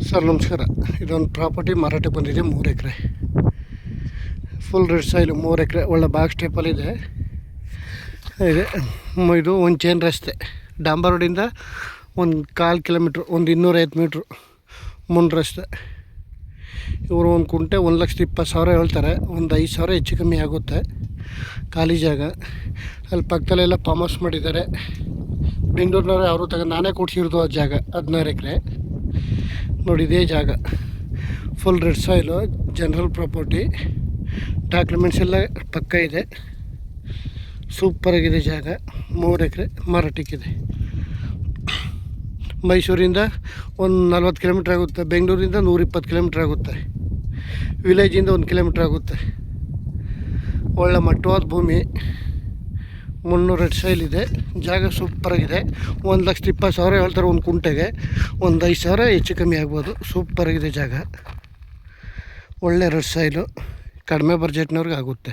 Sir ನಮಸ್ಕಾರ. ಇದೊಂದು property ಮಾರಾಟಕ್ಕೆ ಬಂದಿದೆ. 3 ಎಕರೆ ಫುಲ್ ರೆಡ್ ಸಾಯಿಲು. 3 ಎಕರೆ ಒಳ್ಳೆ ಬಾಕ್ಸ್ ಟೈಪಲ್ಲಿದೆ. ಇದು ಒಂದು ಚೈನ್ ರಸ್ತೆ. ಡಾಂಬರ್ ರೋಡಿಂದ ಒಂದು 1/4 ಕಿಲೋಮೀಟ್ರ್, ಒಂದು 250 ಮೀಟ್ರು ಮುಂದೆ ರಸ್ತೆ. ಇವರು ಒಂದು ಕುಂಟೆ 1,20,000 ಹೇಳ್ತಾರೆ. ಒಂದು 5,000 ಹೆಚ್ಚು ಕಮ್ಮಿ ಆಗುತ್ತೆ. ಖಾಲಿ ಜಾಗ. ಅಲ್ಲಿ ಪಕ್ಕದಲ್ಲೆಲ್ಲ ಫಾರ್ಮ್ ಹೌಸ್ ಮಾಡಿದ್ದಾರೆ. ಬೆಂಗಳೂರಿನವ್ರು ಅವರು ತಗೊಂಡು ನಾನೇ ಕೊಡ್ಸಿರೋದು ಆ ಜಾಗ. 16 ಎಕರೆ ನೋಡಿ. ಇದೇ ಜಾಗ full red soil, general property. Documents ಎಲ್ಲ ಪಕ್ಕ ಇದೆ. ಸೂಪರಾಗಿದೆ ಜಾಗ. 3 ಎಕರೆ ಮಾರಾಟಕ್ಕಿದೆ. ಮೈಸೂರಿಂದ ಒಂದು 40 ಕಿಲೋಮೀಟ್ರ್ ಆಗುತ್ತೆ. ಬೆಂಗಳೂರಿಂದ 120 ಕಿಲೋಮೀಟ್ರ್ ಆಗುತ್ತೆ. ವಿಲೇಜಿಂದ 1 ಕಿಲೋಮೀಟ್ರ್ ಆಗುತ್ತೆ. ಒಳ್ಳೆ ಮಟ್ಟವಾದ ಭೂಮಿ. 300 ರೆಡ್ ಸಾಯಿಲ್ ಇದೆ. ಜಾಗ ಸೂಪರಾಗಿದೆ. 1,20,000 ಹೇಳ್ತಾರೆ ಒಂದು ಕುಂಟೆಗೆ. ಒಂದು 5,000 ಹೆಚ್ಚು ಕಮ್ಮಿ ಆಗ್ಬೋದು. ಸೂಪರಾಗಿದೆ ಜಾಗ. ಒಳ್ಳೆ ರೆಡ್ ಸಾಯಿಲು. ಕಡಿಮೆ ಬಡ್ಜೆಟ್ನವ್ರಿಗೆ ಆಗುತ್ತೆ.